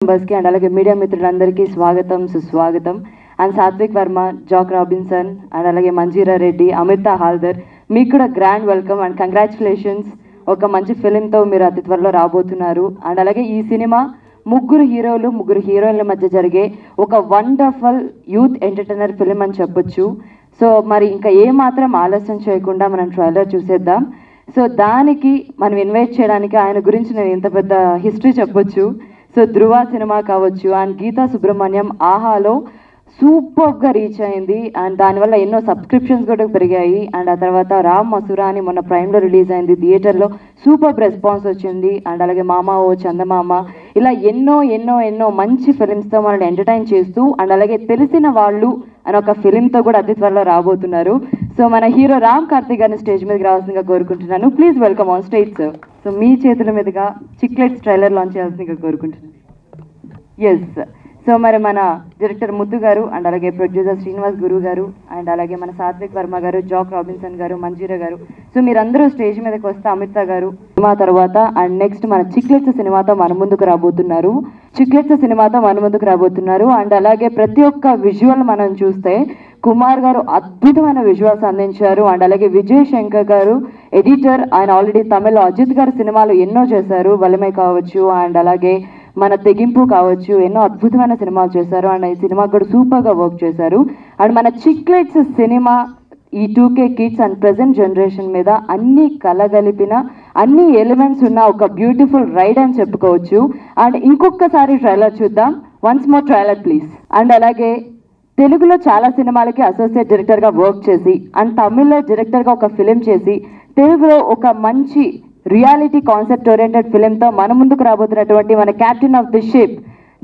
మెంబర్స్కి అండ్ అలాగే మీడియా మిత్రులందరికీ స్వాగతం సుస్వాగతం. And Satvik Varma, jack robinson and అలాగే మంజీరా రెడ్డి, అమితా హాల్దర్, మీకు కూడా గ్రాండ్ వెల్కమ్ అండ్ కంగ్రాచులేషన్స్. ఒక మంచి ఫిలింతో మీరు అతి త్వరలో రాబోతున్నారు. అండ్ అలాగే ఈ సినిమా ముగ్గురు హీరోయిన్ల మధ్య జరిగే ఒక వండర్ఫుల్ యూత్ ఎంటర్టైనర్ ఫిలిం అని చెప్పొచ్చు. సో మరి ఇంకా ఏమాత్రం ఆలస్యం చేయకుండా మనం ట్రైలర్ చూసేద్దాం. సో దానికి మనం ఇన్వైట్ చేయడానికి ఆయన గురించి నేను ఇంత పెద్ద హిస్టరీ చెప్పొచ్చు. సో ధృవ సినిమా కావచ్చు అండ్ గీతా సుబ్రహ్మణ్యం ఆహాలో సూపర్గా రీచ్ అయింది అండ్ దానివల్ల ఎన్నో సబ్స్క్రిప్షన్స్ కూడా పెరిగాయి. అండ్ ఆ తర్వాత రామ్ మసూరా అని మొన్న ప్రైమ్లో రిలీజ్ అయింది, థియేటర్లో సూపర్ రెస్పాన్స్ వచ్చింది. అండ్ అలాగే మామ ఓ చందమామ, ఇలా ఎన్నో ఎన్నో ఎన్నో మంచి ఫిలిమ్స్తో మనల్ని ఎంటర్టైన్ చేస్తూ అండ్ అలాగే తెలిసిన వాళ్ళు అని ఒక ఫిలింతో కూడా అతి త్వరలో రాబోతున్నారు. సో మన హీరో రామ్ కార్తిక్ గారిని స్టేజ్ మీదకి రావాల్సిందిగా కోరుకుంటున్నాను. Please welcome on stage sir. So మీ చేతుల మీదుగా చిక్లెట్స్ ట్రైలర్ లాంచ్ చేయాల్సిందిగా కోరుకుంటున్నాను. Yes sir. సో మరి మన డైరెక్టర్ ముద్దు గారు అండ్ అలాగే ప్రొడ్యూసర్ శ్రీనివాస్ గురు గారు అండ్ అలాగే మన సాత్విక్ వర్మ గారు, జాక్ రాబిన్సన్ గారు, మంజీరా గారు, సో మీరందరూ స్టేజ్ మీదకి వస్తే అమితా గారు సినిమా తర్వాత అండ్ నెక్స్ట్ మన చిక్లెట్స్ సినిమాతో మన ముందుకు రాబోతున్నారు. అండ్ అలాగే ప్రతి ఒక్క విజువల్ మనం చూస్తే కుమార్ గారు అద్భుతమైన విజువల్స్ అందించారు. అండ్ అలాగే విజయ్ శంకర్ గారు ఎడిటర్, ఆయన ఆల్రెడీ తమిళ అజిత్ గారు సినిమాలు ఎన్నో చేశారు, వలిమై కావచ్చు అండ్ అలాగే మన తెగింపు కావచ్చు, ఎన్నో అద్భుతమైన సినిమాలు చేశారు. అండ్ ఈ సినిమా కూడా సూపర్గా వర్క్ చేశారు. అండ్ మన చిక్లెట్స్ సినిమా ఈ 2K kids and present generation మీద అన్ని కలగలిపిన అన్ని ఎలిమెంట్స్ ఉన్న ఒక బ్యూటిఫుల్ రైడ్ అని చెప్పుకోవచ్చు. అండ్ ఇంకొకసారి ట్రైలర్ చూద్దాం. Once more trailer please. And అలాగే తెలుగులో చాలా సినిమాలకి అసోసియేట్ డైరెక్టర్గా వర్క్ చేసి అండ్ తమిళ్లో డైరెక్టర్గా ఒక ఫిలిం చేసి తెలుగులో ఒక మంచి రియాలిటీ కాన్సెప్ట్ ఓరియంటెడ్ ఫిలింతో మన ముందుకు రాబోతున్నటువంటి మన captain of the ship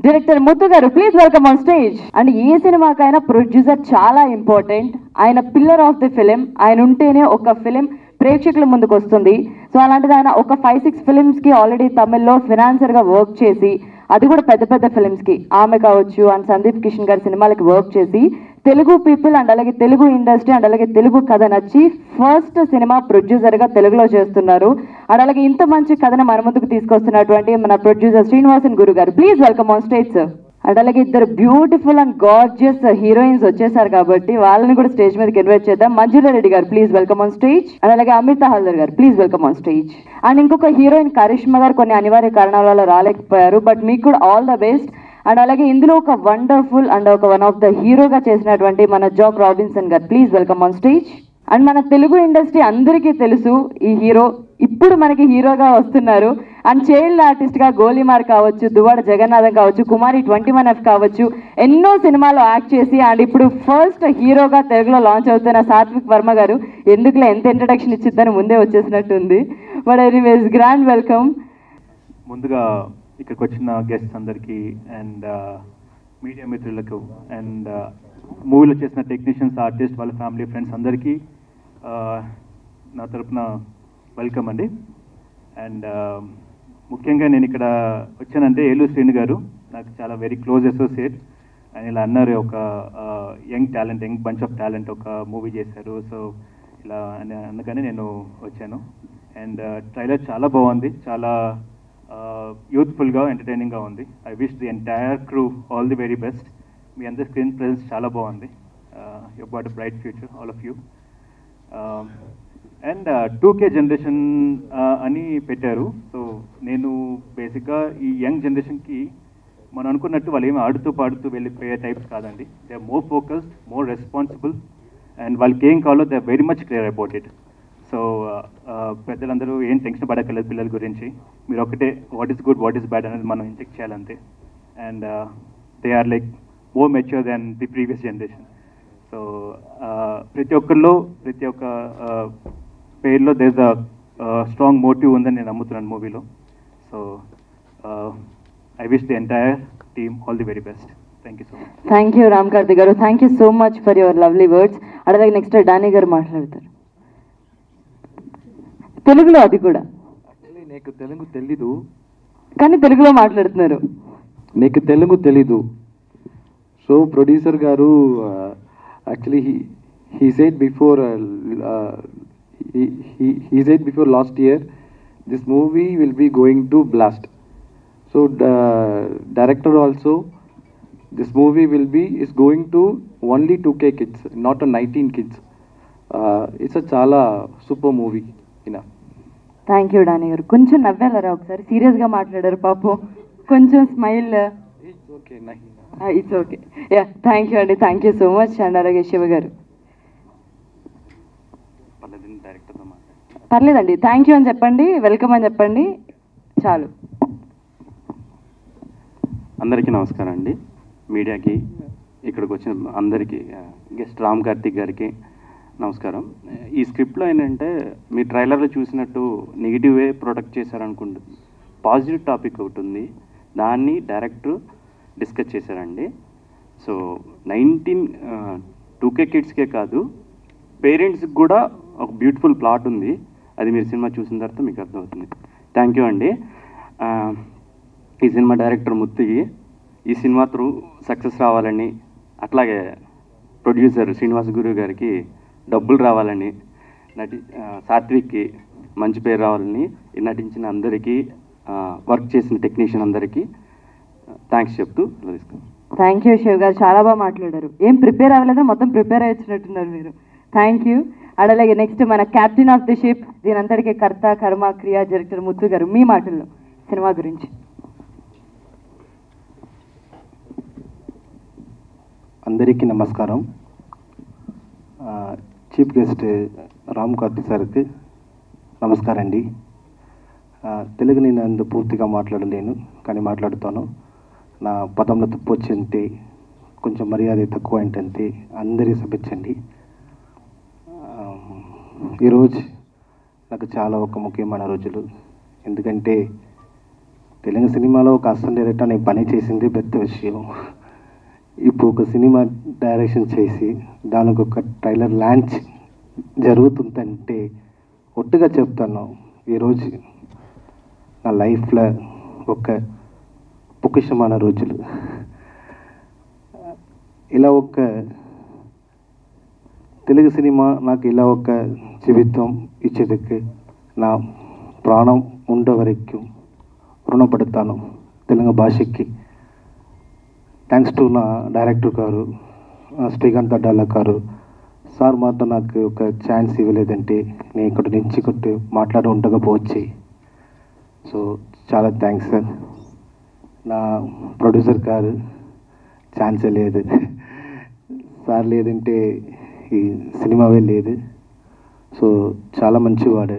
director Muthu గారు, please welcome on stage. And ఏ సినిమాకైనా ప్రొడ్యూసర్ చాలా ఇంపార్టెంట్. ఆయన పిల్లర్ ఆఫ్ ది ఫిలిం. ఆయన ఉంటేనే ఒక ఫిలిం ప్రేక్షకుల ముందుకు వస్తుంది. సో అలాంటిది ఆయన ఒక 5-6 ఫిలిమ్స్కి ఆల్రెడీ తమిళ్లో ఫినాన్సర్గా వర్క్ చేసి, అది కూడా పెద్ద పెద్ద ఫిలిమ్స్కి, ఆమె కావచ్చు అండ్ సందీప్ కిషన్ గారి సినిమాలకి వర్క్ చేసి తెలుగు పీపుల్ అండ్ అలాగే తెలుగు ఇండస్ట్రీ అండ్ అలాగే తెలుగు కథ నచ్చి ఫస్ట్ సినిమా ప్రొడ్యూసర్గా తెలుగులో చేస్తున్నారు. అండ్ అలాగే ఇంత మంచి కథను మన ముందుకు తీసుకొస్తున్నటువంటి మన ప్రొడ్యూసర్ శ్రీనివాసన్ గురు గారు, please welcome on stage sir. And అలాగే ఇద్దరు బ్యూటిఫుల్ అండ్ గార్జియస్ హీరోయిన్స్ వచ్చేసారు కాబట్టి వాళ్ళని కూడా స్టేజ్ మీదకి ఇన్వైట్ చేద్దాం. మంజులా రెడ్డి గారు, please welcome on stage. And అలాగే అమితా హాల్దర్ గారు, please welcome on stage. And ఇంకొక హీరోయిన్ కరిష్మా గారు కొన్ని అనివార్య కారణాల వల్ల రాలేకపోయారు, బట్ మీకు కూడా ఆల్ ద బెస్ట్. అండ్ అలాగే ఇందులో ఒక వండర్ఫుల్ అండ్ ఒక వన్ ఆఫ్ ద హీరోగా చేసినటువంటి మన జాక్ రాబిన్సన్ గారు, please welcome on stage. And మన తెలుగు ఇండస్ట్రీ అందరికీ తెలుసు ఈ హీరో ఇప్పుడు మనకి హీరోగా వస్తున్నారు. అండ్ చైల్డ్ ఆర్టిస్ట్గా గోలీమార్ కావచ్చు, దువ్వాడ జగన్నాథం కావచ్చు, కుమారి 21F కావచ్చు, ఎన్నో సినిమాలు యాక్ట్ చేసి అండ్ ఇప్పుడు ఫస్ట్ హీరోగా తెలుగులో లాంచ్ అవుతున్న సాత్విక్ వర్మ గారు, ఎందుకులే ఎంత ఇంట్రడక్షన్ ఇచ్చిద్దని ముందే వచ్చేసినట్టుంది. But anyways grand welcome. ముందుగా ఇక్కడికి వచ్చిన గెస్ట్స్ అందరికీ అండ్ మీడియా మిత్రులకు అండ్ మూవీలో చేసిన టెక్నీషియన్స్, ఆర్టిస్ట్, వాళ్ళ ఫ్యామిలీ, ఫ్రెండ్స్ అందరికీ నా తరపున వెల్కమ్ అండి. అండ్ ముఖ్యంగా నేను ఇక్కడ వచ్చానంటే ఏలూరు శ్రీను గారు నాకు చాలా వెరీ క్లోజ్ అసోసియేట్. ఆయన ఇలా అన్నారు, ఒక యంగ్ బంచ్ ఆఫ్ టాలెంట్ ఒక మూవీ చేశారు, సో ఇలా అందుకని నేను వచ్చాను. అండ్ ట్రైలర్ చాలా బాగుంది, చాలా యూత్ఫుల్గా ఎంటర్టైనింగ్గా ఉంది. I wish the entire crew all the very best. మీ అందరి స్క్రీన్ ప్రెజెన్స్ చాలా బాగుంది. You got a bright future all of you. And 2K generation అని పెట్టారు. సో నేను బేసిక్గా ఈ యంగ్ జనరేషన్కి మనం అనుకున్నట్టు వాళ్ళు ఏమి ఆడుతూ పాడుతూ వెళ్ళిపోయే టైప్స్ కాదండి. They are more focused, more responsible and వాళ్ళకి ఏం కావాలో they are very much clear about it. So పెద్దలందరూ ఏం టెన్షన్ పడక్కర్లేదు పిల్లల గురించి. మీరు ఒకటే what is good, what is bad అనేది మనం ఇంజెక్ట్ చేయాలంతే. And they are like more mature than the previous generation. So ప్రతి ఒక్కరిలో ప్రతి ఒక్క పేర్లో there is a strong motive ఉందని నేను నమ్ముతున్నాను మూవీలో. So I wish the entire team all the very best. Thank you so much. Thank you Ram Karthik గారు, thank you so much for your lovely words. అలాగే నెక్స్ట్ డానీ గారు మాట్లాడతారు తెలుగులో, అది కూడా. యాక్చువల్లీ నీకు తెలుగు తెలీదు కానీ తెలుగులో మాట్లాడుతున్నారు. నీకు తెలుగు తెలీదు. సో ప్రొడ్యూసర్ గారు actually he said before he said before last year this movie will be going to blast. So director also, this movie is going to only 2K kids, not a 19 kids. It's a చాలా super movie. Thank you Danny గారు. కొంచెం నవ్వాలరా ఒకసారి, సీరియస్గా మాట్లాడారు పాపం, కొంచెం smile. It's okay. Yeah, thank you అండి, thank you so much. And అలాగే శివ గారు. పర్లేదండి, థ్యాంక్ యూ అని చెప్పండి, వెల్కమ్ అని చెప్పండి, చాలు. అందరికీ నమస్కారం అండి. మీడియాకి ఇక్కడికి వచ్చిన అందరికీ, గెస్ట్ రామ్ కార్తిక్ గారికి నమస్కారం. ఈ స్క్రిప్ట్లో ఏంటంటే మీ ట్రైలర్లో చూసినట్టు నెగిటివే ప్రొటెక్ట్ చేశారనుకుంటుంది. పాజిటివ్ టాపిక్ ఒకటి ఉంది, దాన్ని డైరెక్టర్ డిస్కస్ చేశారండి. సో 2K కిడ్స్కే కాదు, పేరెంట్స్కి కూడా ఒక బ్యూటిఫుల్ ప్లాట్ ఉంది. అది మీరు సినిమా చూసిన తర్వాత మీకు అర్థమవుతుంది. థ్యాంక్ యూ అండి. ఈ సినిమా డైరెక్టర్ ముత్తికి ఈ సినిమా త్రూ సక్సెస్ రావాలని, అట్లాగే ప్రొడ్యూసర్ శ్రీనివాస గురువు గారికి డబ్బులు రావాలని, సాత్విక్కి మంచి పేరు రావాలని, నటించిన అందరికీ, వర్క్ చేసిన టెక్నీషియన్ అందరికీ థ్యాంక్స్ చెప్తూ తీసుకున్నాను. థ్యాంక్ యూ శివ్ గారు, చాలా బాగా మాట్లాడారు. ఏం ప్రిపేర్ అవ్వలేదా, మొత్తం ప్రిపేర్ అయ్యినట్టున్నారు మీరు. Thank you. అండ్ అలాగే నెక్స్ట్ మన క్యాప్టెన్ ఆఫ్ ది షిప్, దీనంతటికీ కర్త కర్మ క్రియా డైరెక్టర్ ముత్తు గారు, మీ మాటల్లో సినిమా గురించి. అందరికీ నమస్కారం. చీఫ్ గెస్ట్ రామ్ కార్తిక్ సార్కి నమస్కారం అండి. తెలుగు నేను అంత పూర్తిగా మాట్లాడలేను, కానీ మాట్లాడుతాను. నా పదంలో తప్పు వచ్చింది, కొంచెం మర్యాద తక్కువ ఏంటంటే అందరి సభించండి. ఈరోజు నాకు చాలా ఒక ముఖ్యమైన రోజులు. ఎందుకంటే తెలుగు సినిమాలో ఒక అసిస్టెంట్ డైరెక్టర్ నేను పని చేసింది పెద్ద విషయం. ఇప్పుడు ఒక సినిమా డైరెక్షన్ చేసి దానికి ఒక ట్రైలర్ లాంచ్ జరుగుతుందంటే ఒట్టుగా చెప్తాను, ఈరోజు నా లైఫ్లో ఒక పొకిషమైన రోజులు. ఇలా ఒక తెలుగు సినిమా నాకు ఇలా ఒక జీవితం ఇచ్చేందుకు నా ప్రాణం ఉండే వరకు రుణపడతాను తెలుగు భాషకి. థ్యాంక్స్ టు నా డైరెక్టర్ గారు శ్రీకాంత్ అడ్డాల గారు. సార్ మాత్రం నాకు ఒక ఛాన్స్ ఇవ్వలేదంటే నేను ఇక్కడ నుంచి కొట్టి మాట్లాడి ఉండకపోవచ్చు. సో చాలా థ్యాంక్స్ సార్. నా ప్రొడ్యూసర్ గారు ఛాన్సే లేదు, సార్ లేదంటే ఈ సినిమావే లేదు. సో చాలా మంచివాడు.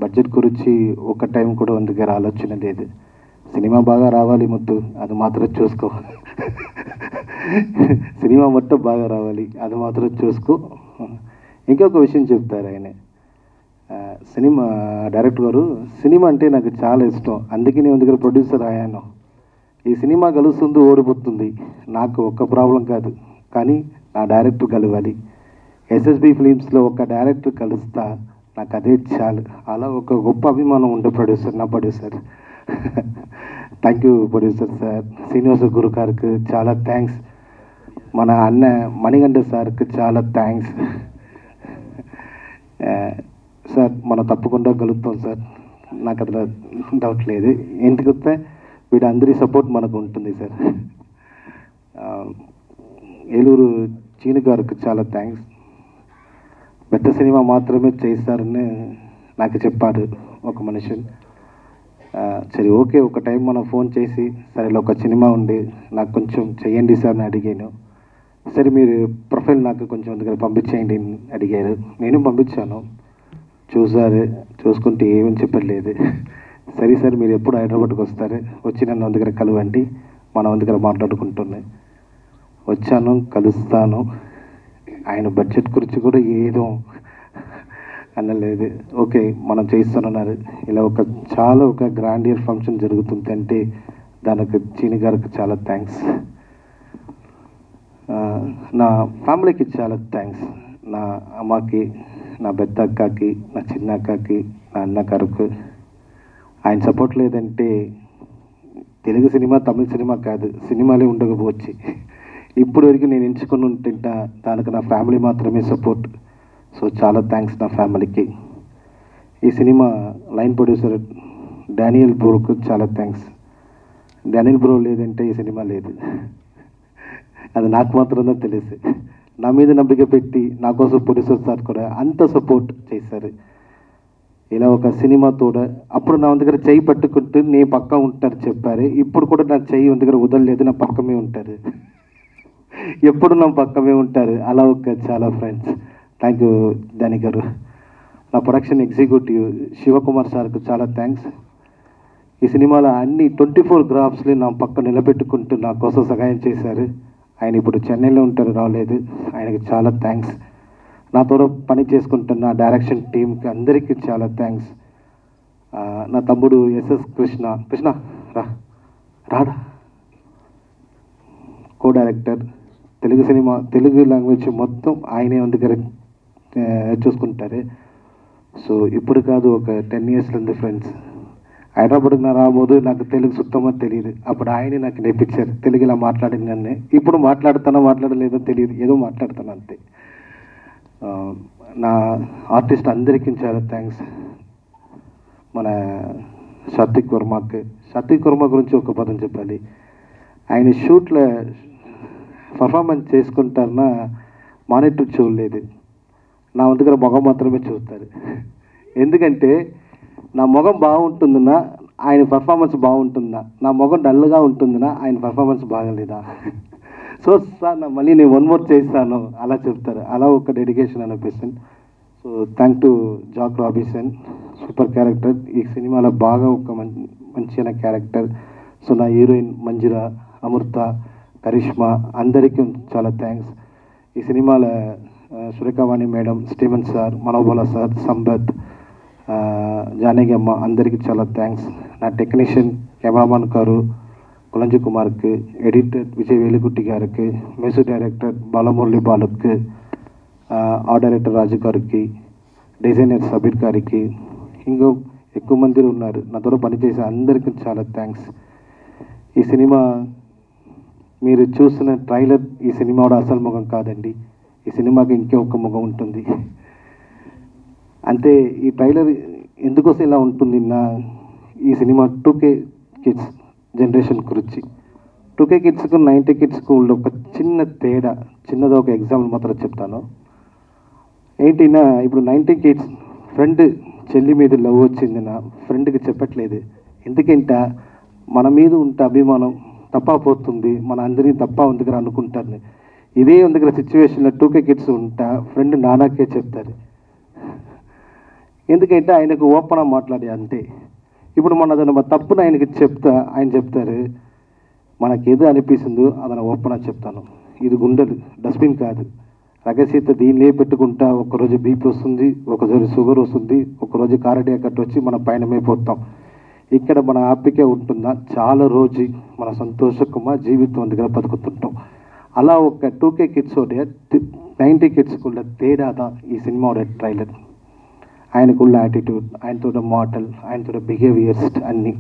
బడ్జెట్ గురించి ఒక టైం కూడా మన దగ్గర ఆలోచన లేదు. సినిమా బాగా రావాలి ముద్దు, అది మాత్రం చూసుకో. సినిమా మొత్తం బాగా రావాలి, అది మాత్రం చూసుకో. ఇంకొక విషయం చెప్తారు ఆయన, సినిమా డైరెక్టర్ గారు, సినిమా అంటే నాకు చాలా ఇష్టం, అందుకే నేను దగ్గర ప్రొడ్యూసర్ అయ్యాను. ఈ సినిమా కలుస్తుంది ఓడిపోతుంది నాకు ఒక్క ప్రాబ్లం కాదు, కానీ నా డైరెక్టర్ కలవాలి. ఎస్ఎస్బి ఫిలిమ్స్లో ఒక డైరెక్టర్ కలుస్తా, నాకు అదే చాలు. అలా ఒక గొప్ప అభిమానం ఉండే ప్రొడ్యూసర్ నా producer. Thank you producer sir. Srinivasa Guru గారికి చాలా థ్యాంక్స్. మన అన్న మణిగండ సార్కి చాలా థ్యాంక్స్. సార్ మనం తప్పకుండా కలుపుతాం సార్, నాకు అట్లా డౌట్ లేదు. ఎందుకంటే వీడందరి సపోర్ట్ మనకు ఉంటుంది సార్. ఏలూరు చీను గారికి చాలా థ్యాంక్స్. పెద్ద సినిమా మాత్రమే చేస్తారని నాకు చెప్పారు ఒక మనిషి. సరే ఓకే, ఒక టైం మనం ఫోన్ చేసి సరే ఒక సినిమా ఉంది నాకు కొంచెం చెయ్యండి సార్ అని అడిగాను. సరే మీరు ప్రొఫైల్ నాకు కొంచెం దగ్గర పంపించేయండి అని అడిగారు. నేను పంపించాను, చూసారు, చూసుకుంటే ఏమని చెప్పలేదు. సరే సార్ మీరు ఎప్పుడు హైదరాబాద్కి వస్తారు, వచ్చి నన్ను దగ్గర కలవండి, మనం దగ్గర మాట్లాడుకుంటున్నాయి. వచ్చాను, కలుస్తాను. ఆయన బడ్జెట్ గురించి కూడా ఏదో అనలేదు. ఓకే మనం చేస్తానన్నారు. ఇలా చాలా ఒక గ్రాండియర్ ఫంక్షన్ జరుగుతుంది అంటే దానికి చీని గారికి చాలా థ్యాంక్స్. నా ఫ్యామిలీకి చాలా థ్యాంక్స్. నా అమ్మకి, నా పెద్ద అక్కకి, నా చిన్న అక్కకి, నా అన్నగారికి. ఆయన సపోర్ట్ లేదంటే తెలుగు సినిమా తమిళ సినిమా కాదు, సినిమాలే ఉండకపోవచ్చు. ఇప్పుడు వరకు నేను ఎంచుకొని ఉంటుంటా, దానికి నా ఫ్యామిలీ మాత్రమే సపోర్ట్. సో చాలా థ్యాంక్స్ నా ఫ్యామిలీకి. ఈ సినిమా లైన్ ప్రొడ్యూసర్ డానియల్ బూర్కు చాలా థ్యాంక్స్. అనిల్ బ్రో లేదంటే ఈ సినిమా లేదు. అది నాకు మాత్రమే తెలుసు. నా మీద నమ్మిక పెట్టి నా కోసం ప్రొడ్యూసర్ సార్ కూడా అంత సపోర్ట్ చేశారు. ఇలా ఒక సినిమాతో అప్పుడు నా దగ్గర చెయ్యి పట్టుకుంటూ నీ పక్క ఉంటారు చెప్పారు. ఇప్పుడు కూడా నా చెయ్యి దగ్గర వదలలేదు, నా పక్కమే ఉంటారు. ఎప్పుడు నా పక్కమే ఉంటారు. అలా ఒక చాలా ఫ్రెండ్స్. థ్యాంక్ యూ దాని గారు. నా ప్రొడక్షన్ ఎగ్జిక్యూటివ్ శివకుమార్ సార్కు చాలా థ్యాంక్స్. ఈ సినిమాలో అన్ని 24 గ్రాఫ్స్ని నా పక్క నిలబెట్టుకుంటూ నా కోసం సహాయం చేశారు. ఆయన ఇప్పుడు చెన్నైలో ఉంటారు, రాలేదు. ఆయనకి చాలా థ్యాంక్స్. నాతో పని చేసుకుంటున్న డైరెక్షన్ టీంకి అందరికీ చాలా థ్యాంక్స్. నా తమ్ముడు ఎస్ఎస్ కృష్ణ రాడా co director. Telugu cinema Telugu language మొత్తం ఆయనే దగ్గర చూసుకుంటారు. సో ఇప్పుడు కాదు, ఒక 10 years ఉంది ఫ్రెండ్స్. హైదరాబాద్కి నా రాబోదు నాకు తెలుగు సుత్తమో తెలియదు. అప్పుడు ఆయనే నాకు నేర్పించారు తెలుగు ఇలా మాట్లాడింది. నన్ను ఇప్పుడు మాట్లాడలేదో తెలియదు, ఏదో మాట్లాడుతాను అంతే. నా ఆర్టిస్ట్ అందరికీ చాలా థ్యాంక్స్. మన సాత్విక్ వర్మ గురించి ఒక పదం చెప్పాలి. ఆయన షూట్లో పర్ఫార్మెన్స్ చేసుకుంటారన్నా మానిటర్ చూడలేదు. నా దగ్గర మొగం మాత్రమే చూస్తారు. ఎందుకంటే నా మొగం బాగుంటుందన్నా ఆయన పర్ఫార్మెన్స్ బాగుంటుందా, నా మొగం డల్గా ఉంటుందన్నా ఆయన పర్ఫార్మెన్స్ బాగలేదా. సో సార్ మళ్ళీ నేను 1 more చేస్తాను అలా చెప్తారు. అలా ఒక డెడికేషన్ అనిపిస్తుంది. So thank to Jack Robinson, super character. ఈ సినిమాలో బాగా ఒక మంచి క్యారెక్టర్. సో నా హీరోయిన్ మంజుల, అమృత, కరిష్మా అందరికీ చాలా థ్యాంక్స్. ఈ సినిమాలో Surekhavani madam, Steven sir, Manobala sir, Sambath, Janaki అమ్మ అందరికీ చాలా థ్యాంక్స్. నా టెక్నీషియన్ కెమెరామాన్ గారు కులంజు కుమార్కి, ఎడిటర్ విజయ్ వేలుగుట్టి గారికి, మ్యూజిక్ డైరెక్టర్ బాలమురళి బాలుకి, ఆర్ట్ డైరెక్టర్ రాజు గారికి, డిజైనర్ సబీర్ గారికి, ఇంకో ఎక్కువ మంది ఉన్నారు నాతో పనిచేసే అందరికీ చాలా థ్యాంక్స్. ఈ సినిమా మీరు చూసిన ట్రైలర్ ఈ సినిమా అసలు ముఖం కాదండి. ఈ సినిమాకి ఇంకొక ముఖం ఉంటుంది. అంటే ఈ ట్రైలర్ ఎందుకోసం ఇలా ఉంటుంది ఈ సినిమా 2K కిడ్స్ జనరేషన్ గురించి. 2K కిడ్స్కు 90 కిడ్స్కు ఒక చిన్న తేడా, చిన్నది ఒక ఎగ్జాంపుల్ మాత్రం చెప్తాను. ఏంటినా ఇప్పుడు 90 కిడ్స్ ఫ్రెండ్ చెల్లి మీద లవ్ వచ్చింది, నా ఫ్రెండ్కి చెప్పట్లేదు. ఎందుకంటే మన మీద ఉంటే అభిమానం తప్పపోతుంది, మన అందరినీ తప్ప దగ్గర అనుకుంటారు. ఇదే దగ్గర సిచ్యువేషన్లో 2K కిడ్స్ ఉంటా ఫ్రెండ్ నానాకే చెప్తారు. ఎందుకంటే ఆయనకు ఓపెన్ మాట్లాడే అంతే. ఇప్పుడు మన తప్పును ఆయనకి ఆయన చెప్తారు, మనకేదో అనిపిస్తుందో అతను ఓపెన్ చెప్తాను. ఇది గుండెలు డస్ట్బిన్ కాదు, రగసీత దీనిలే పెట్టుకుంటా ఒకరోజు బీపీ వస్తుంది, ఒకరోజు షుగర్ వస్తుంది, ఒకరోజు కార్డియాక్ అటాక్ వచ్చి మన పయనమైపోతాం. ఇక్కడ మన హ్యాపీగా ఉంటుందా చాలా రోజు మన సంతోషకుమా జీవితం దగ్గర బతుకుతుంటాం. అలా ఒక 2K కిడ్స్ 90 కిడ్స్కున్న తేడాదా ఈ సినిమా ట్రైలర్. ఆయనకున్న యాటిట్యూడ్, ఆయనతో మాటలు, ఆయనతో బిహేవియర్స్ అన్నీ.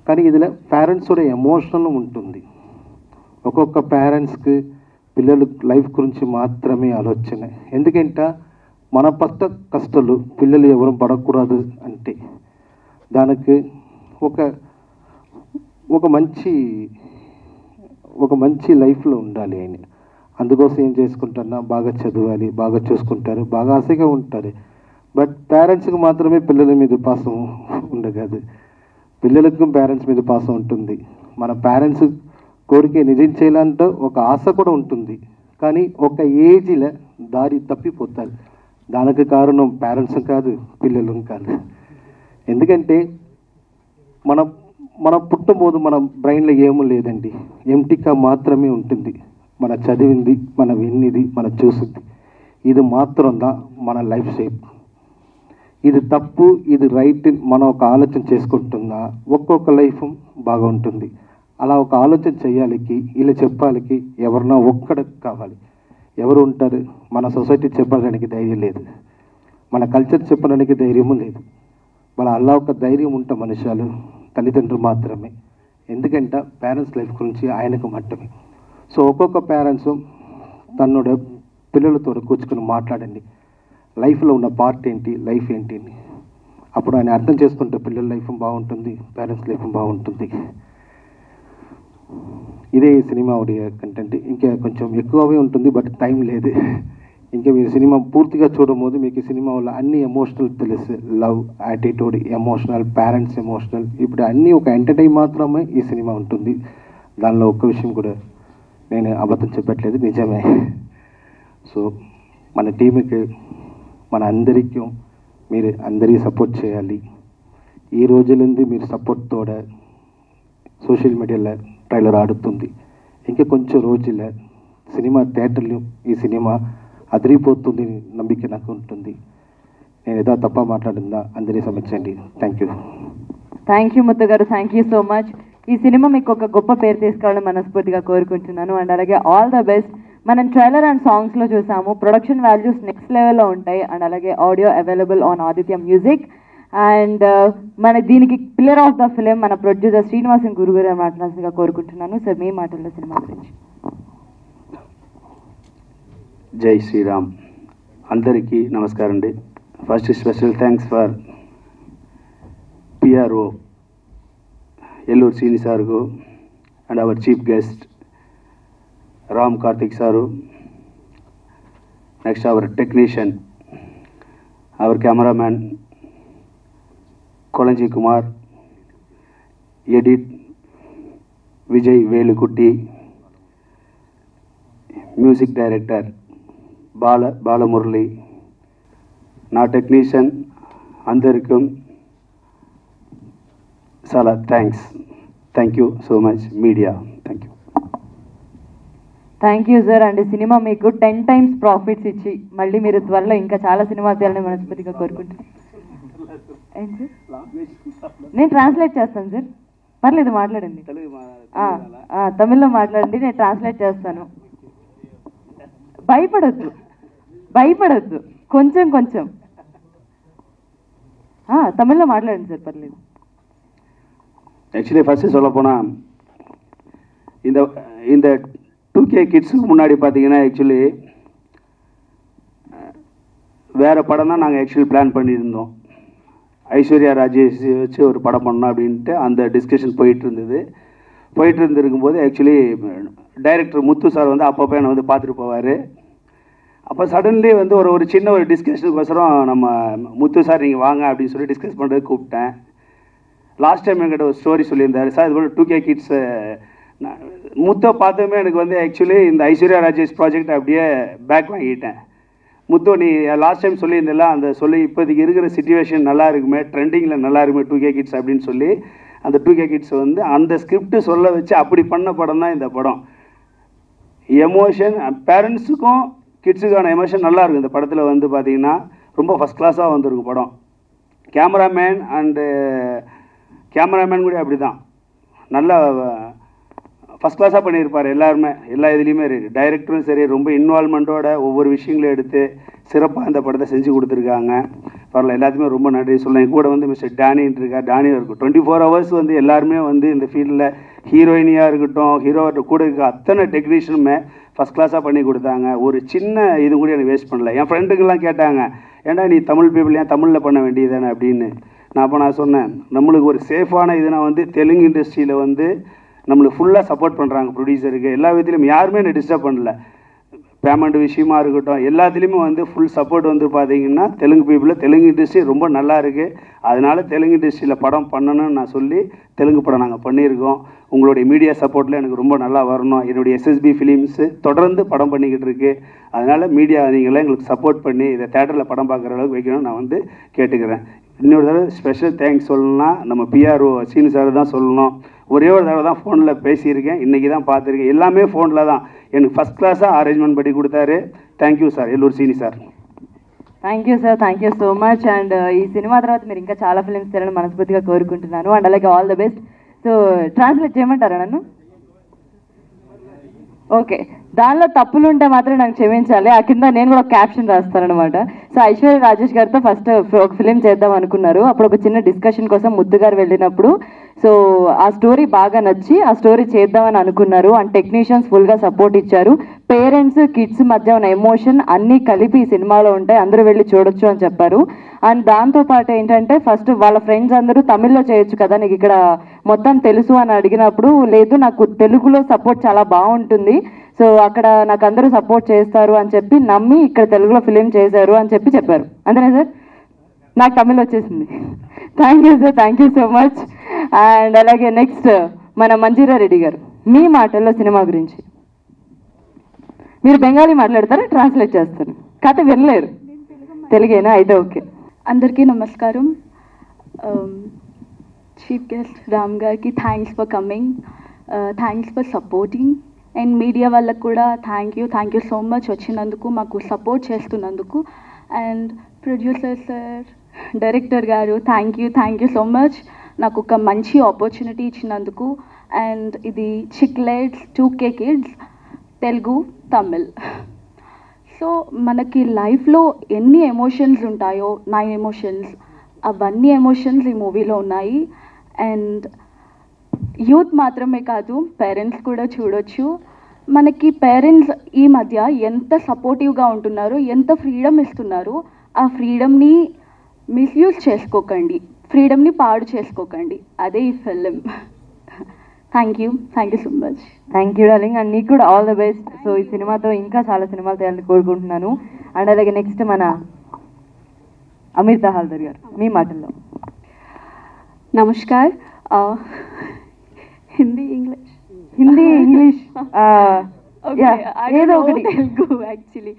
కానీ ఇదిలో పేరెంట్స్ కూడా ఎమోషనల్ ఉంటుంది. ఒక్కొక్క పేరెంట్స్కి పిల్లల లైఫ్ గురించి మాత్రమే ఆలోచన. ఎందుకంటే మన కష్టాలు పిల్లలు ఎవరు పడకూడదు అంటే దానికి ఒక మంచి లైఫ్లో ఉండాలి ఆయన. అందుకోసం ఏం చేసుకుంటున్నా బాగా చదవాలి, బాగా చూసుకుంటారు, బాగా ఆశగా ఉంటారు. బట్ పేరెంట్స్కి మాత్రమే పిల్లల మీద పాసం ఉండదు, పిల్లలకు పేరెంట్స్ మీద పాసం ఉంటుంది. మన పేరెంట్స్ కోరిక నిజం చేయాలంటే ఒక ఆశ కూడా ఉంటుంది. కానీ ఒక ఏజ్లో దారి తప్పిపోతారు. దానికి కారణం పేరెంట్స్ కాదు, పిల్లలు కాదు. ఎందుకంటే మన పుట్టబోదు మన బ్రెయిన్లో ఏమీ లేదండి, ఎంటిక మాత్రమే ఉంటుంది. మన చదివింది, మన విన్నది, మన చూసింది, ఇది మాత్రందా మన లైఫ్ షేప్. ఇది తప్పు, ఇది రైట్ మనం ఒక ఆలోచన చేసుకుంటున్నా ఒక్కొక్క లైఫ్ బాగుంటుంది. అలా ఒక ఆలోచన చేయాలికి, ఇలా చెప్పాలికి ఎవరన్నా ఒక్కడ కావాలి. ఎవరు ఉంటారు? మన సొసైటీ చెప్పడానికి ధైర్యం లేదు, మన కల్చర్ చెప్పడానికి ధైర్యము లేదు. మన అలా ఒక ధైర్యం ఉంటే మనుషులు తల్లిదండ్రులు మాత్రమే. ఎందుకంటే పేరెంట్స్ లైఫ్ గురించి ఆయనకు మట్టమే. సో ఒక్కొక్క పేరెంట్స్ తన్నుడ పిల్లలతో కూర్చుని మాట్లాడండి, లైఫ్లో ఉన్న పార్ట్ ఏంటి, లైఫ్ ఏంటి అని. అప్పుడు ఆయన అర్థం చేసుకుంటే పిల్లల లైఫ్ బాగుంటుంది, పేరెంట్స్ లైఫ్ బాగుంటుంది. ఇదే ఈ సినిమా ఆడియో కంటెంట్. ఇంకా కొంచెం ఎక్కువగా ఉంటుంది, బట్ టైం లేదు. ఇంకా మీరు సినిమా పూర్తిగా చూడబోదు మీకు ఈ సినిమా వల్ల అన్ని ఎమోషనల్ తెలుసు. Love, attitude, emotional, parents emotional, ఇప్పుడు అన్నీ ఒక ఎంటర్టైన్ మాత్రమే ఈ సినిమా ఉంటుంది. దానిలో ఒక్క విషయం కూడా నేను అబద్ధం చెప్పట్లేదు, నిజమే. సో మన టీంకి, మన అందరికీ మీరు అందరి సపోర్ట్ చేయాలి. ఈ రోజులంది మీరు సపోర్ట్ తోడ సోషల్ మీడియాలో ట్రైలర్ ఆడుతుంది. ఇంకా కొంచెం రోజుల సినిమా థియేటర్లు ఈ సినిమా అదిరిపోతుంది నమ్మిక నాకు ఉంటుంది. నేను ఏదో తప్ప మాట్లాడిందా అందరి సమక్షండి. Thank you. Thank you Muthu గారు, థ్యాంక్ యూ సో మచ్. ఈ సినిమా మీకు ఒక గొప్ప పేరు తీసుకోవాలని మనస్ఫూర్తిగా కోరుకుంటున్నాను. అండ్ అలాగే ఆల్ ద బెస్ట్. మనం ట్రైలర్ అండ్ సాంగ్స్లో చూసాము, ప్రొడక్షన్ వాల్యూస్ నెక్స్ట్ లెవెల్లో ఉంటాయి. అండ్ అలాగే audio available on Aditya music. And మన దీనికి పిల్లర్ ఆఫ్ ద ఫిలిం మన ప్రొడ్యూసర్ శ్రీనివాసన్ గురు గారు మాట్లాడాల్సిందిగా కోరుకుంటున్నాను. సార్ మీ మాటల్లో సినిమా గురించి. జై శ్రీరామ్. అందరికీ నమస్కారం అండి. First special thanks for PRO Elluru Srini సార్కు and our chief guest Ram Karthik sir. Next our technician, our cameraman Kolanji Kumar, edit Vijay Velukutti, music director Balamurali, నా టెక్నీషియన్ అందరికీ చాలా thanks. Thank you so much media. Thank you. Thank you sir. And సినిమా మీకు 10 times profits ఇచ్చి మళ్ళీ మీరు త్వరలో ఇంకా చాలా సినిమా తీయాలని మనస్ఫూర్తిగా కోరుకుంటున్నాను. ఏంటి సార్, నేను ట్రాన్స్లేట్ చేస్తాను సార్, పర్లేదు మాట్లాడండి. తమిళ్లో మాట్లాడండి, నేను ట్రాన్స్లేట్ చేస్తాను. భయపడద్దు, భయపడద్దు, కొంచెం కొంచెం தமிழ்లో మాట్లాడండి சார், பரவாயில்லை. ஆக்சுவலி ஃபர்ஸ்ட் சொல்ல போனால் இந்த 2K கிட்ஸுக்கு முன்னாடி பார்த்தீங்கன்னா ஆக்சுவலி வேறு படம் தான் நாங்கள் ஆக்சுவலி பிளான் பண்ணியிருந்தோம். ஐஸ்வர்யா ராஜேஷ் வச்சு ஒரு படம் பண்ணோம் அப்படின்ட்டு அந்த டிஸ்கஷன் போயிட்டு இருந்திருக்கும்போது ஆக்சுவலி டைரக்டர் முத்து சார் வந்து அப்பப்போ என்னை வந்து பார்த்துட்டு போவார். அப்போ சடன்லி வந்து ஒரு சின்ன ஒரு டிஸ்கஷனுக்கோசரம் நம்ம முத்து சார் நீங்கள் வாங்க அப்படின்னு சொல்லி டிஸ்கஸ் பண்ணுறதுக்கு கூப்பிட்டேன். லாஸ்ட் டைம் என்கிட்ட ஒரு ஸ்டோரி சொல்லியிருந்தார் சார், இது போல் 2K கிட்ஸு. முத்தை பார்த்தோமே எனக்கு வந்து ஆக்சுவலி இந்த ஐஸ்வர்யா ராஜேஷ் ப்ராஜெக்ட் அப்படியே பேக் வாங்கிட்டேன். முத்து நீ லாஸ்ட் டைம் சொல்லியிருந்தில்ல, அந்த சொல்லி இப்போதைக்கு இருக்கிற சிச்சுவேஷன் நல்லா இருக்குமே, ட்ரெண்டிங்கில் நல்லா இருக்குமே 2K கிட்ஸ் அப்படின்னு சொல்லி அந்த 2K கிட்ஸ் வந்து அந்த ஸ்கிரிப்ட் சொல்ல வச்சு அப்படி பண்ண படம் தான் இந்த படம். எமோஷன் பேரண்ட்ஸுக்கும் கிட்ஸுக்கான எமோஷன் நல்லா இருக்கும் இந்த படத்தில். வந்து பார்த்தீங்கன்னா ரொம்ப ஃபஸ்ட் கிளாஸாக வந்திருக்கும் படம். கேமராமேன் கூட அப்படி தான் நல்லா ஃபஸ்ட் கிளாஸாக பண்ணியிருப்பார். எல்லாருமே எல்லா இதுலேயுமே டைரக்டரும் சரி ரொம்ப இன்வால்மெண்ட்டோட ஒவ்வொரு விஷயங்களும் எடுத்து சிறப்பாக இந்த படத்தை செஞ்சு கொடுத்துருக்காங்க. பரவாயில்ல, எல்லாத்துக்குமே ரொம்ப நன்றி சொல்லலாம். என் கூட வந்து மிஸ்டர் டானின்னு இருக்கார். டானி இருக்கும் 24 hours வந்து எல்லாருமே வந்து இந்த ஃபீல்டில் ஹீரோயினியாக இருக்கட்டும், ஹீரோட்ட கூட இருக்க அத்தனை டெக்னீஷியனுமே ஃபஸ்ட் கிளாஸாக பண்ணி கொடுத்தாங்க. ஒரு சின்ன இது கூட எனக்கு வேஸ்ட் பண்ணல. என் ஃப்ரெண்டுக்கெல்லாம் கேட்டாங்க, ஏன்டா நீ தமிழ் பீப்புள் ஏன் தமிழில் பண்ண வேண்டியதானே அப்படின்னு. நான் சொன்னேன், நம்மளுக்கு ஒரு சேஃபான இதுனா வந்து தெலுங்கு இண்டஸ்ட்ரியில் வந்து நம்மளுக்கு ஃபுல்லாக சப்போர்ட் பண்ணுறாங்க. ப்ரொடியூசருக்கு எல்லா விதத்துலையும் யாருமே என்னை டிஸ்டர்ப் பண்ணல. பேமெண்ட் விஷயமா இருக்கட்டும் எல்லாத்துலேயுமே வந்து ஃபுல் சப்போர்ட் வந்து பார்த்தீங்கன்னா தெலுங்கு பீப்புளில் தெலுங்கு இண்டஸ்ட்ரி ரொம்ப நல்லா இருக்குது. அதனால் தெலுங்கு இண்டஸ்ட்ரியில் படம் பண்ணணும்னு நான் சொல்லி தெலுங்கு படம் நாங்கள் பண்ணியிருக்கோம். உங்களுடைய மீடியா சப்போர்ட்டில் எனக்கு ரொம்ப நல்லா வரணும். என்னுடைய SSB ஃபிலிம்ஸு தொடர்ந்து படம் பண்ணிக்கிட்டு இருக்கு. அதனால் மீடியா நீங்களாம் எங்களுக்கு சப்போர்ட் பண்ணி இதை தேட்டரில் படம் பார்க்குற அளவுக்கு வைக்கணும்னு நான் வந்து கேட்டுக்கிறேன். இன்னொரு தடவை ஸ்பெஷல் தேங்க்ஸ் சொல்லணும்னா நம்ம PRO சீனு சார் தான் சொல்லணும். ஒரே ஒரு தடவை தான் ஃபோனில் பேசியிருக்கேன், இன்றைக்கி தான் பார்த்துருக்கேன். எல்லாமே ஃபோனில் தான் எனக்கு ஃபஸ்ட் క్లాஸாக அரேஞ்ச்மெண்ட் பண்ணி கொடுத்தாரு. థ్యాంక్యూ సార్, ఎల్లూరు సీని sir. Thank you sir, thank you so much. And ఈ సినిమా తర్వాత మీరు ఇంకా చాలా ఫిల్మ్స్ చేయాలని మనస్ఫూర్తిగా కోరుకుంటున్నాను. అండ్ అలాగే all the best. So translate చేయమంటారా నన్ను? ఓకే, దానిలో తప్పులు ఉంటే మాత్రం నాకు క్షమించాలి. ఆ కింద నేను కూడా క్యాప్షన్ రాస్తానమాట. సో ఐశ్వర్య రాజేష్ గారితో ఫస్ట్ ఒక ఫిలిం చేద్దాం అనుకున్నారు. అప్పుడు ఒక చిన్న డిస్కషన్ కోసం ముద్దు గారు వెళ్ళినప్పుడు సో ఆ స్టోరీ బాగా నచ్చి ఆ స్టోరీ చేద్దామని అనుకున్నారు. అండ్ టెక్నీషియన్స్ ఫుల్గా సపోర్ట్ ఇచ్చారు. పేరెంట్స్ కిడ్స్ మధ్య ఉన్న ఎమోషన్ అన్నీ కలిపి ఈ సినిమాలో ఉంటాయి, అందరూ వెళ్ళి చూడొచ్చు అని చెప్పారు. అండ్ దాంతోపాటు ఏంటంటే ఫస్ట్ వాళ్ళ ఫ్రెండ్స్ అందరూ తమిళ్లో చేయొచ్చు కదా, నీకు ఇక్కడ మొత్తం తెలుసు అని అడిగినప్పుడు, లేదు నాకు తెలుగులో సపోర్ట్ చాలా బాగుంటుంది, సో అక్కడ నాకు అందరూ సపోర్ట్ చేస్తారు అని చెప్పి నమ్మి ఇక్కడ తెలుగులో ఫిలిం చేశారు అని చెప్పారు. అంతేనా సార్? నాకు తమిళ్ వచ్చేసింది. Thank you sir, thank you so much. And అలాగే నెక్స్ట్ మన మంజీరా రెడ్డి గారు, మీ మాటల్లో సినిమా గురించి. మీరు బెంగాలీ మాట్లాడతారా? ట్రాన్స్లేట్ చేస్తాను, కథ వినలేరు, తెలుగేనా? అయితే ఓకే. అందరికీ నమస్కారం. చీఫ్ గెస్ట్ రామ్ గారికి thanks for coming, thanks for supporting. And media వాళ్ళకు కూడా థ్యాంక్ యూ సో మచ్ వచ్చినందుకు, మాకు సపోర్ట్ చేస్తున్నందుకు. అండ్ ప్రొడ్యూసర్ సార్, డైరెక్టర్ గారు థ్యాంక్ యూ సో మచ్, నాకు ఒక మంచి ఆపర్చునిటీ ఇచ్చినందుకు. అండ్ ఇది Chiclets 2K kids Telugu Tamil. So మనకి లైఫ్లో ఎన్ని ఎమోషన్స్ ఉంటాయో 9 ఎమోషన్స్, అవన్నీ ఎమోషన్స్ ఈ మూవీలో ఉన్నాయి. అండ్ యూత్ మాత్రమే కాదు, పేరెంట్స్ కూడా చూడొచ్చు. మనకి పేరెంట్స్ ఈ మధ్య ఎంత సపోర్టివ్గా ఉంటున్నారు, ఎంత ఫ్రీడమ్ ఇస్తున్నారు. ఆ ఫ్రీడమ్ని మిస్యూజ్ చేసుకోకండి, ఫ్రీడమ్ని పాడు చేసుకోకండి, అదే ఈ film. Thank you so much. Thank you darling, and నీకు కూడా ఆల్ ద బెస్ట్. సో ఈ సినిమాతో ఇంకా చాలా సినిమాలు చేయాలని కోరుకుంటున్నాను. అండ్ అలాగే నెక్స్ట్ మన అమృత హల్దర్ గారు, మీ మాటల్లో. నమస్కార్. హిందీ ఇంగ్లీష్ ఏదో ఒకటి. తెలుగు యాక్చువల్లీ.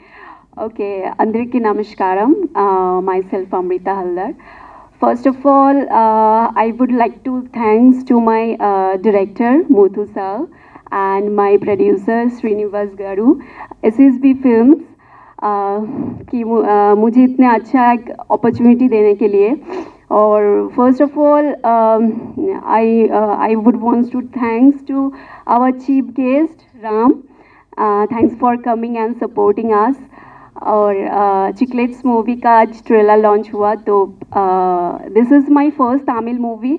ఓకే, అందరికీ నమస్కారం. Myself Amrita Haldar. First of all, I would like to thanks to my director Muthu sir and my producer Srinivas Garu, SSB Films, कि मुझे इतने अच्छा एक opportunity देने के लिए. और first of all, I would want to thanks to our chief guest Ram. Thanks for coming and supporting us. और चिकलेट्स मूवी का आज ट्रेलर लॉन्च हुआ, तो this is my first Tamil movie.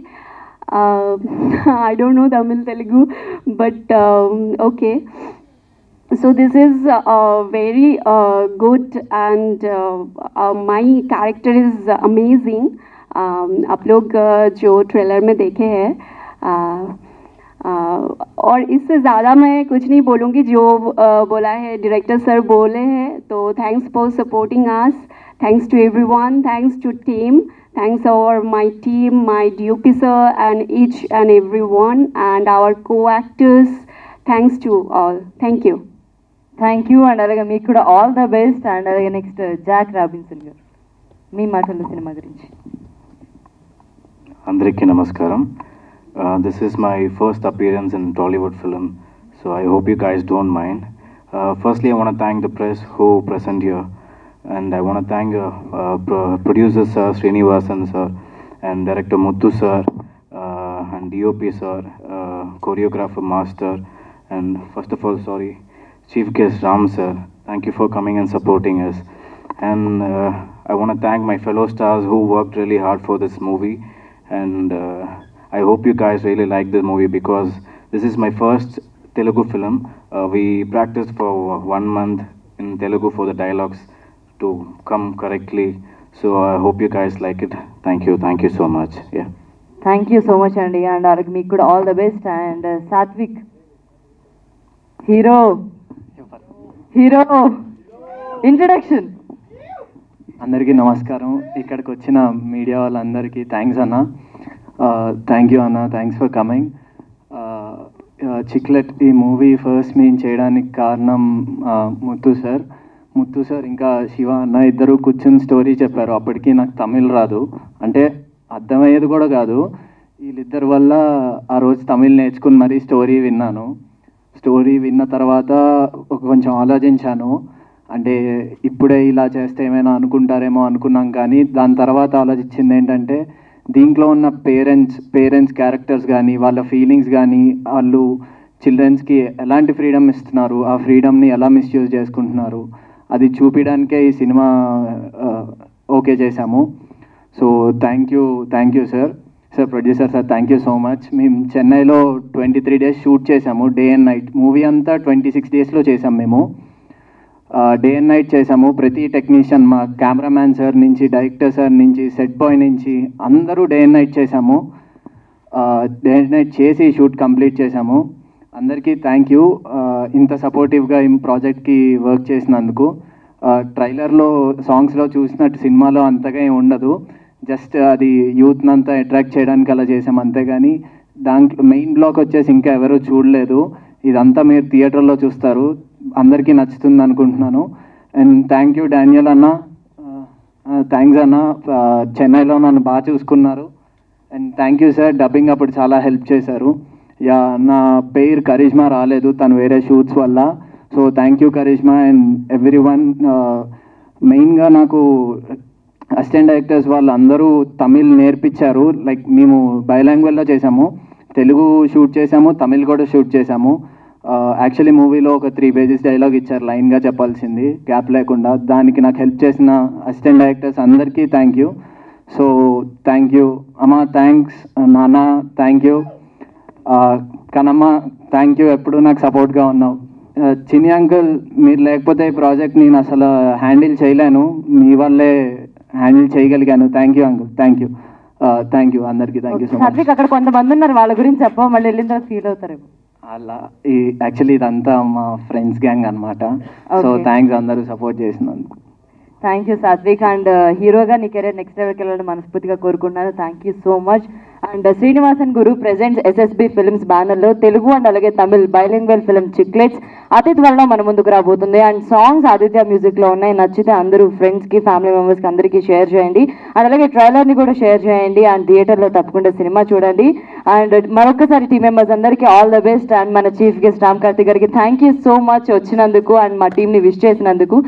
I don't know Tamil Telugu, but okay. So this is very good, and my character is amazing. आप लोग जो trailer में देखे हैं, और इससे ज़्यादा मैं कुछ नहीं बोलूँगी, जो बोला है डायरेक्टर सर बोले हैं. तो thanks for supporting us, thanks to everyone, thanks to team, thanks और my team, my DOP sir and each and everyone and our co-actors. Thanks to all. Thank you. Thank you. And అలాగే మీకు కూడా all the best. And అలాగే next Jack Robinson గారు, మీ మాటల్లో cinema గురించి. అందరికీ నమస్కారం. This is my first appearance in Tollywood film, so I hope you guys don't mind. Firstly, I want to thank the press who present here, and I want to thank producer sir Srinivasan sir and director Muthu sir and DOP sir, choreographer master, and first of all, sorry, chief guest Ram sir. Thank you for coming and supporting us. And I want to thank my fellow stars who worked really hard for this movie, and I hope you guys really like this movie because this is my first Telugu film. We practiced for 1 month in Telugu for the dialogues to come correctly. So I hope you guys like it. Thank you so much. Yeah. Thank you so much అండి. అండ్ అలాగే మీకు కూడా all the best. And Satvik, hero introduction. అందరికీ నమస్కారం. ఇక్కడికి వచ్చిన మీడియా వాళ్ళందరికీ థ్యాంక్స్ అన్న. థ్యాంక్ యూ అన్న, థ్యాంక్స్ ఫర్ కమింగ్. చిక్లెట్ ఈ మూవీ ఫస్ట్ మేము చేయడానికి కారణం ముత్తు సార్ ఇంకా శివ అన్న ఇద్దరు కూర్చుని స్టోరీ చెప్పారు. అప్పటికి నాకు తమిళ్ రాదు, అంటే అర్థమయ్యేది కూడా కాదు. వీళ్ళిద్దరి వల్ల ఆ రోజు తమిళ్ నేర్చుకుని మరీ స్టోరీ విన్నాను. స్టోరీ విన్న తర్వాత కొంచెం ఆలోచించాను, అంటే ఇప్పుడే ఇలా చేస్తే ఏమైనా అనుకుంటారేమో అనుకున్నాం. కానీ దాని తర్వాత ఆలోచించింది ఏంటంటే, దీంట్లో ఉన్న పేరెంట్స్ క్యారెక్టర్స్ కానీ వాళ్ళ ఫీలింగ్స్ కానీ వాళ్ళు చిల్డ్రన్స్కి ఎలాంటి ఫ్రీడమ్ ఇస్తున్నారు, ఆ ఫ్రీడమ్ని ఎలా మిస్యూజ్ చేసుకుంటున్నారు, అది చూపించడానికే ఈ సినిమా ఓకే చేశాము. So thank you sir. Sir producer sir thank you so much. మేము చెన్నైలో 23 days షూట్ చేసాము, డే అండ్ నైట్. మూవీ అంతా 26 daysలో చేసాం మేము. డే అండ్ నైట్ చేసాము. ప్రతి టెక్నీషియన్, మా కెమెరామ్యాన్ సార్ నుంచి, డైరెక్టర్ సార్ నుంచి, సెట్ బాయ్ నుంచి అందరూ డే అండ్ నైట్ చేసాము. డే అండ్ నైట్ చేసి షూట్ కంప్లీట్ చేసాము. అందరికీ థ్యాంక్ యూ ఇంత సపోర్టివ్గా ఈ ప్రాజెక్ట్కి వర్క్ చేసినందుకు. ట్రైలర్లో, సాంగ్స్లో చూసినట్టు సినిమాలో అంతగా ఏమి ఉండదు. జస్ట్ అది యూత్ని అంతా అట్రాక్ట్ చేయడానికి అలా చేసాం అంతేగాని దాంట్లో మెయిన్ బ్లాక్ వచ్చేసి ఇంకా ఎవరు చూడలేదు. ఇదంతా మీరు థియేటర్లో చూస్తారు, అందరికీ నచ్చుతుంది అనుకుంటున్నాను. అండ్ థ్యాంక్ యూ డానియల్ అన్న, థ్యాంక్స్ అన్న, చెన్నైలో నన్ను బాగా చూసుకున్నారు. And thank you sir, dubbing అప్పుడు చాలా హెల్ప్ చేశారు. యా, నా పేరు కరిష్మా రాలేదు, తను వేరే షూట్స్ వల్ల. So thank you Karishma and everyone. మెయిన్గా నాకు అసిస్టెంట్ డైరెక్టర్స్ వాళ్ళు అందరూ తమిళ్ నేర్పించారు. లైక్ మేము బైలాంగ్వేజ్లో చేసాము, తెలుగు షూట్ చేసాము, తమిళ్ కూడా షూట్ చేసాము. యాక్చువల్లీ మూవీలో ఒక 3 pages డైలాగ్ ఇచ్చారు లైన్గా చెప్పాల్సింది, గ్యాప్ లేకుండా. దానికి నాకు హెల్ప్ చేసిన అసిస్టెంట్ డైరెక్టర్స్ అందరికీ thank you. So thank you అమ్మ, థ్యాంక్స్ నాన్న, థ్యాంక్ యూ కనమ్మ, థ్యాంక్ యూ, ఎప్పుడు నాకు సపోర్ట్గా ఉన్నావు. చిన్ని అంకుల్, మీరు లేకపోతే ఈ ప్రాజెక్ట్ నేను అసలు హ్యాండిల్ చేయలేను, మీ వల్లే హ్యాండిల్ చేయగలిగాను. Thank you uncle, thank you, thank you అందరికీ, థ్యాంక్ యూ సో మచ్. అక్కడ కొంతమంది ఉన్నారు, వాళ్ళ గురించి చెప్ప, మళ్ళీ వెళ్ళిన తర్వాత ఫీల్ అవుతారేమో. అలా యాక్చువల్లీ ఇదంతా మా ఫ్రెండ్స్ గ్యాంగ్ అనమాట. సో థ్యాంక్స్ అందరూ సపోర్ట్ చేసినందుకు. Thank you Satvik. అండ్ హీరోగా నీ కెరీర్ నెక్స్ట్ లెవెల్కి వెళ్ళడం మనస్ఫూర్తిగా కోరుకుంటున్నాను. Thank you so much. And Srinivasan Guru presents SSB films బ్యానర్లో తెలుగు అండ్ అలాగే తమిళ్ బైలింగ్వల్ ఫిల్మ్ చిక్లెట్స్ అతిథి వల్ల మన ముందుకు రాబోతుంది. అండ్ సాంగ్స్ ఆదిత్య మ్యూజిక్లో ఉన్నాయి. నచ్చితే అందరూ ఫ్రెండ్స్కి, ఫ్యామిలీ మెంబర్స్కి అందరికీ షేర్ చేయండి. అండ్ అలాగే ట్రైలర్ని కూడా షేర్ చేయండి. అండ్ థియేటర్లో తప్పకుండా సినిమా చూడండి. అండ్ మరొకసారి టీం మెంబర్స్ అందరికీ ఆల్ ద బెస్ట్. అండ్ మన చీఫ్ గెస్ట్ రామ్ కార్తిక్ గారికి థ్యాంక్ యూ సో మచ్ వచ్చినందుకు అండ్ మా టీంని విష్ చేసినందుకు.